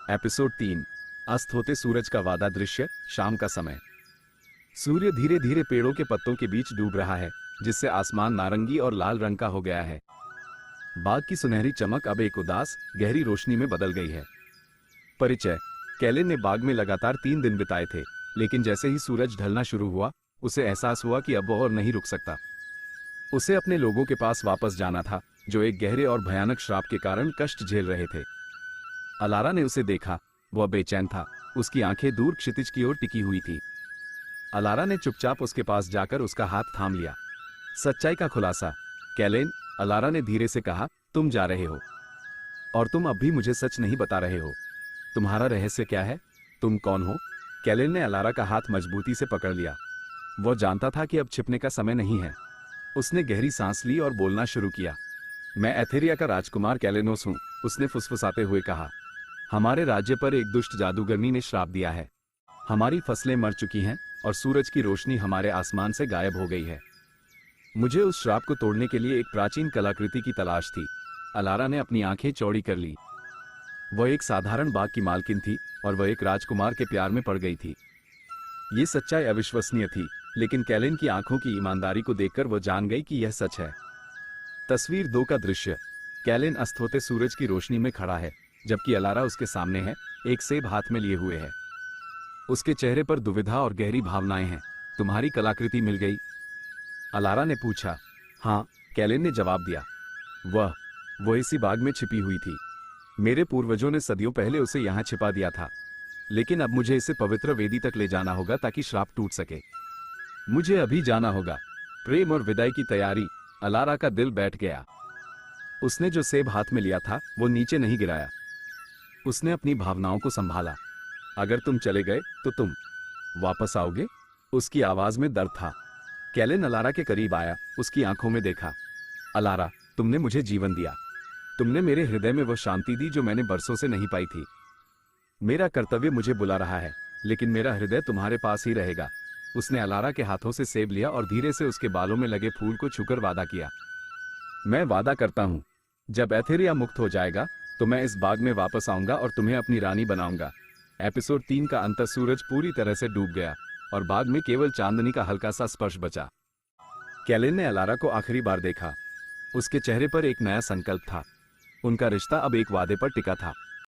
Episode 3। अस्त होते सूरज का वादा दृश्य। शाम का समय। सूर्य धीरे धीरे पेड़ों के पत्तों के बीच डूब रहा है, जिससे आसमान नारंगी और लाल रंग का हो गया है। बाग की सुनहरी चमक अब एक उदास गहरी रोशनी में बदल गई है। परिचय। कैलिन ने बाग में लगातार 3 दिन बिताए थे, लेकिन जैसे ही सूरज ढलना शुरू हुआ, उसे एहसास हुआ कि अब वो और नहीं रुक सकता। उसे अपने लोगों के पास वापस जाना था, जो एक गहरे और भयानक श्राप के कारण कष्ट झेल रहे थे। अलारा ने उसे देखा। वह बेचैन था, उसकी आंखें दूर क्षितिज की ओर टिकी हुई थी। अलारा ने चुपचाप उसके पास जाकर उसका हाथ थाम लिया। सच्चाई का खुलासा। कैलिन, अलारा ने धीरे से कहा, तुम जा रहे हो और तुम अब भी मुझे सच नहीं बता रहे हो। तुम्हारा रहस्य क्या है? तुम कौन हो? कैलिन ने अलारा का हाथ मजबूती से पकड़ लिया। वह जानता था कि अब छिपने का समय नहीं है। उसने गहरी सांस ली और बोलना शुरू किया। मैं एथेरिया का राजकुमार कैलिनोस हूं, उसने फुसफुसाते हुए कहा। हमारे राज्य पर एक दुष्ट जादूगरनी ने श्राप दिया है। हमारी फसलें मर चुकी हैं और सूरज की रोशनी हमारे आसमान से गायब हो गई है। मुझे उस श्राप को तोड़ने के लिए एक प्राचीन कलाकृति की तलाश थी। अलारा ने अपनी आंखें चौड़ी कर ली। वह एक साधारण बाग की मालकिन थी और वह एक राजकुमार के प्यार में पड़ गई थी। ये सच्चाई अविश्वसनीय थी, लेकिन कैलिन की आंखों की ईमानदारी को देखकर वह जान गई कि यह सच है। तस्वीर 2 का दृश्य। कैलिन अस्त होते सूरज की रोशनी में खड़ा है, जबकि अलारा उसके सामने है, एक सेब हाथ में लिए हुए है। उसके चेहरे पर दुविधा और गहरी भावनाएं हैं। तुम्हारी कलाकृति मिल गई? अलारा ने पूछा। हाँ, कैलिन ने जवाब दिया। वह इसी बाग में छिपी हुई थी। मेरे पूर्वजों ने सदियों पहले उसे यहाँ छिपा दिया था, लेकिन अब मुझे इसे पवित्र वेदी तक ले जाना होगा ताकि श्राप टूट सके। मुझे अभी जाना होगा। प्रेम और विदाई की तैयारी। अलारा का दिल बैठ गया। उसने जो सेब हाथ में लिया था वो नीचे नहीं गिराया। उसने अपनी भावनाओं को संभाला। अगर तुम चले गए तो तुम वापस आओगे? उसकी आवाज में दर्द था। कैलिन अलारा के करीब आया, उसकी आंखों में देखा। अलारा, तुमने मुझे जीवन दिया। तुमने मेरे हृदय में वह शांति दी जो मैंने बरसों से नहीं पाई थी। मेरा कर्तव्य मुझे बुला रहा है, लेकिन मेरा हृदय तुम्हारे पास ही रहेगा। उसने अलारा के हाथों से सेब लिया और धीरे से उसके बालों में लगे फूल को छूकर वादा किया। मैं वादा करता हूं, जब एथेरिया मुक्त हो जाएगा तो मैं इस बाग में वापस आऊंगा और तुम्हें अपनी रानी बनाऊंगा। एपिसोड 3 का अंत। सूरज पूरी तरह से डूब गया और बाग में केवल चांदनी का हल्का सा स्पर्श बचा। कैलिन ने अलारा को आखिरी बार देखा। उसके चेहरे पर एक नया संकल्प था। उनका रिश्ता अब एक वादे पर टिका था।